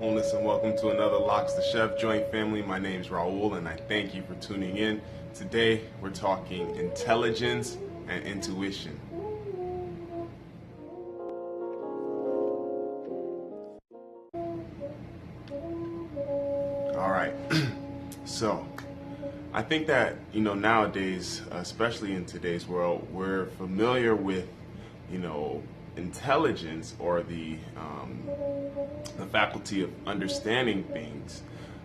Wholeness, and welcome to another Locks the Chef joint family. My name is Raul, and I thank you for tuning in. Today, we're talking intelligence and intuition. All right, so I think that, nowadays, especially in today's world, we're familiar with, intelligence or the faculty of understanding things.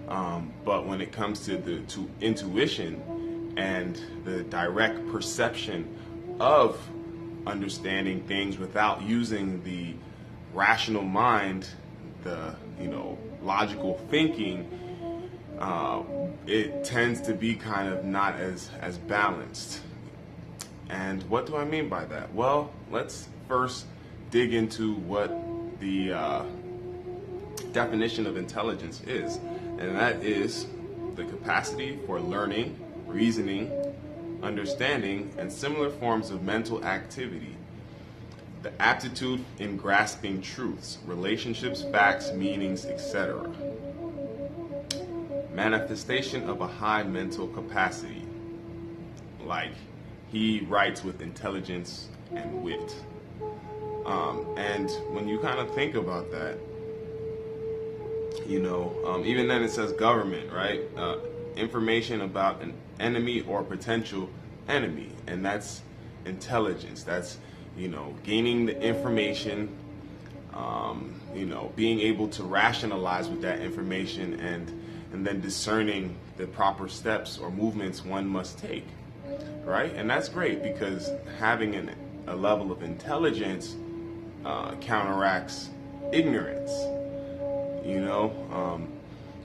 But when it comes to intuition and the direct perception of understanding things without using the rational mind, the logical thinking, it tends to be kind of not as balanced. And what do I mean by that? Well, let's first dig into what the definition of intelligence is, and that is the capacity for learning, reasoning, understanding, and similar forms of mental activity. The aptitude in grasping truths, relationships, facts, meanings, etc. Manifestation of a high mental capacity. Like, he writes with intelligence and wit. And when you kind of think about that, even then it says government, right? Information about an enemy or potential enemy, and that's intelligence. That's, gaining the information, being able to rationalize with that information and then discerning the proper steps or movements one must take, right? And that's great because having a level of intelligence counteracts ignorance.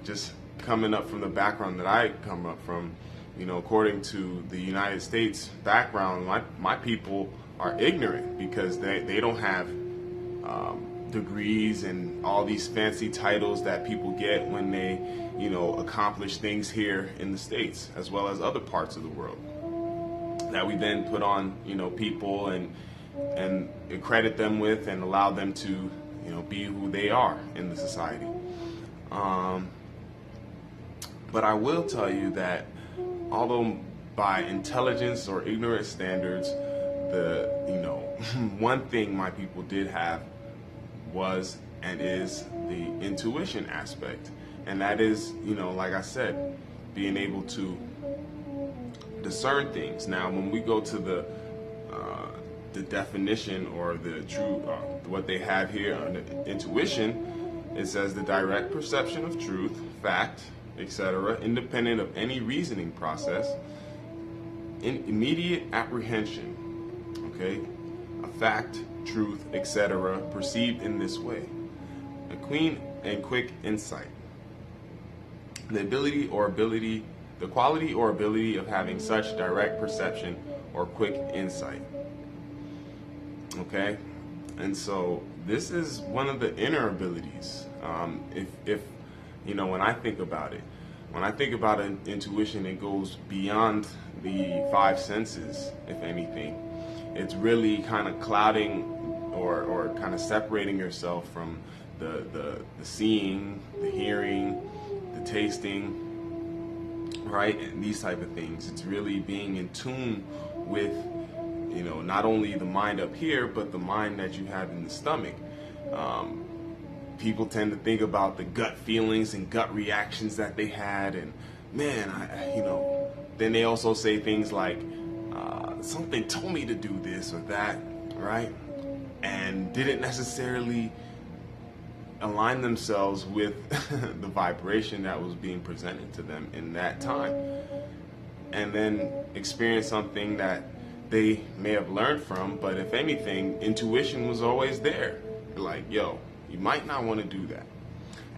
Just coming up from the background that I come up from, according to the United States background, my people are ignorant because they don't have degrees and all these fancy titles that people get when they, accomplish things here in the States as well as other parts of the world that we then put on, people and credit them with and allow them to, be who they are in the society. But I will tell you that although by intelligence or ignorance standards, the one thing my people did have was and is the intuition aspect, and that is, like I said, being able to discern things. Now, when we go to the definition or the true what they have here under intuition, it says the direct perception of truth, fact, etc., independent of any reasoning process, in immediate apprehension, okay, a fact, truth, etc., perceived in this way, a clean and quick insight, the quality or ability of having such direct perception or quick insight. Okay, and so this is one of the inner abilities. If when I think about it, when I think about intuition, it goes beyond the five senses. If anything, it's really kind of clouding or kind of separating yourself from the seeing, the hearing, the tasting, right, and these type of things. It's really being in tune with, not only the mind up here, but the mind that you have in the stomach. People tend to think about the gut feelings and gut reactions that they had, and man, then they also say things like, something told me to do this or that, right? And didn't necessarily align themselves with the vibration that was being presented to them in that time. And then experience something that they may have learned from, but if anything, intuition was always there. Like, yo, you might not want to do that.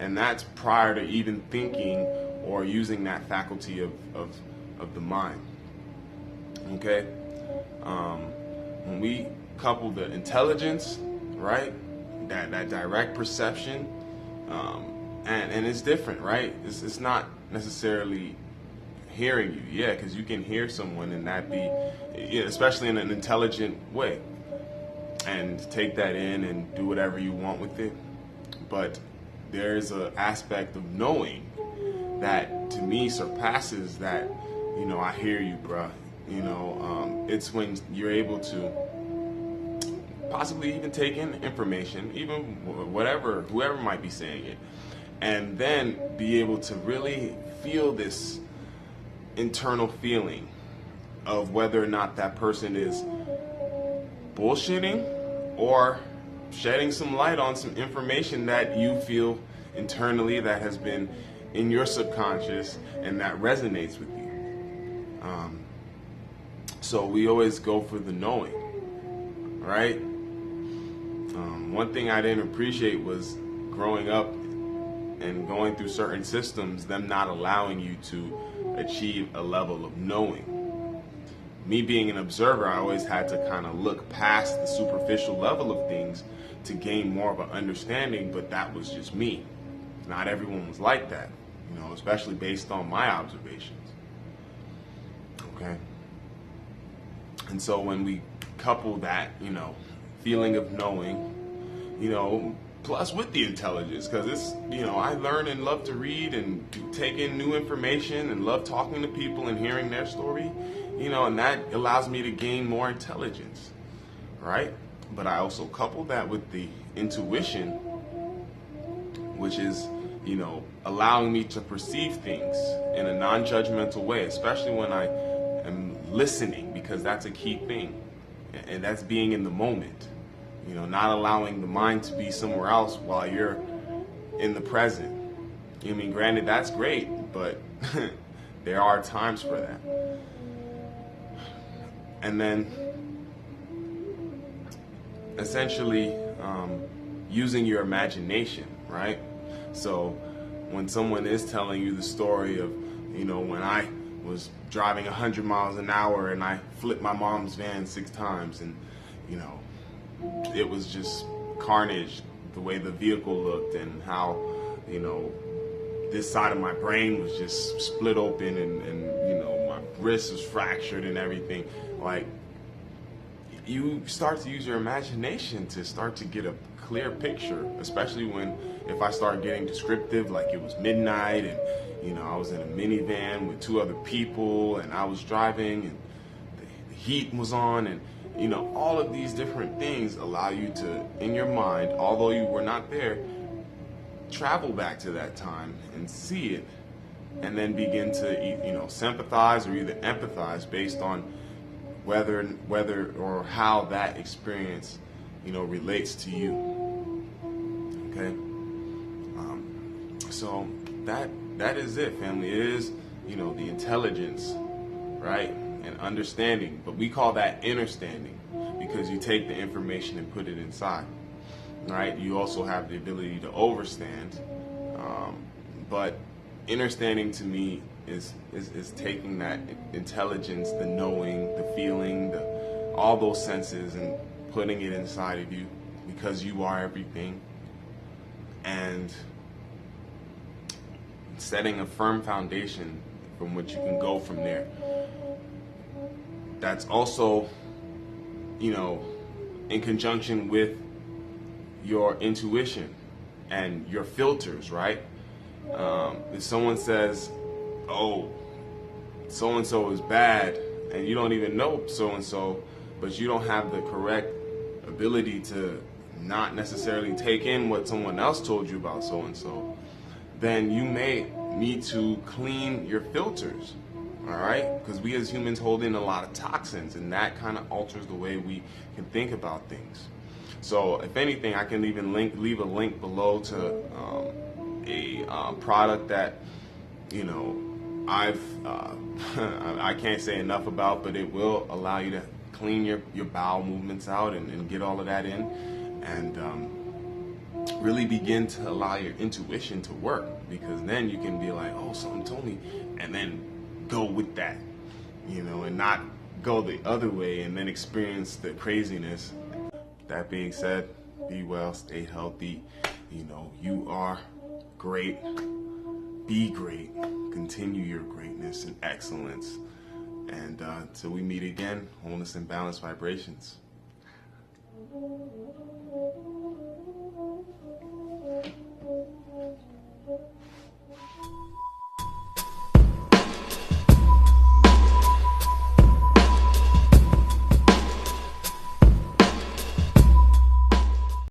And that's prior to even thinking or using that faculty of the mind. Okay? When we couple the intelligence, right, that direct perception, and it's different, right? It's not necessarily hearing you, yeah, because you can hear someone and that be, especially in an intelligent way, and take that in and do whatever you want with it. But there's an aspect of knowing that to me surpasses that. I hear you, bruh. It's when you're able to possibly even take in information, even whoever might be saying it, and then be able to really feel this internal feeling of whether or not that person is bullshitting or shedding some light on some information that you feel internally that has been in your subconscious and that resonates with you. So we always go for the knowing, right? One thing I didn't appreciate was growing up and going through certain systems, them not allowing you to achieve a level of knowing. Me being an observer, I always had to kind of look past the superficial level of things to gain more of an understanding, but that was just me. Not everyone was like that, especially based on my observations. Okay? And so when we couple that, feeling of knowing, plus with the intelligence, because it's, I learn and love to read and take in new information and love talking to people and hearing their story, and that allows me to gain more intelligence, right? But I also couple that with the intuition, which is, allowing me to perceive things in a non-judgmental way, especially when I am listening, because that's a key thing, and that's being in the moment. Not allowing the mind to be somewhere else while you're in the present. Granted, that's great, but there are times for that. And then, essentially, using your imagination, right? So, when someone is telling you the story of, when I was driving 100 miles an hour and I flipped my mom's van 6 times and, it was just carnage, the way the vehicle looked and how, this side of my brain was just split open and my wrist was fractured and everything. Like, you start to use your imagination to start to get a clear picture, especially if I start getting descriptive, like it was midnight and, I was in a minivan with 2 other people and I was driving and the heat was on and, all of these different things allow you to, in your mind, although you were not there, travel back to that time and see it, and then begin to, sympathize or either empathize based on whether or how that experience, relates to you. Okay. So that is it, family. It is, the intelligence, right? And understanding, but we call that understanding because you take the information and put it inside, right? You also have the ability to overstand, but understanding to me is taking that intelligence, the knowing, the feeling, all those senses and putting it inside of you because you are everything, and setting a firm foundation from which you can go from there. That's also, in conjunction with your intuition and your filters, right? If someone says, oh, so-and-so is bad, and you don't even know so-and-so, but you don't have the correct ability to not necessarily take in what someone else told you about so-and-so, then you may need to clean your filters. All right, because we as humans hold in a lot of toxins, and that kind of alters the way we can think about things. So, if anything, I can even leave a link below to a product that I've I can't say enough about, but it will allow you to clean your bowel movements out and get all of that in, and really begin to allow your intuition to work, because then you can be like, oh, someone told me, and then go with that, and not go the other way and then experience the craziness. That being said, be well, stay healthy. You are great. Be great. Continue your greatness and excellence. And till we meet again, wholeness and balanced vibrations.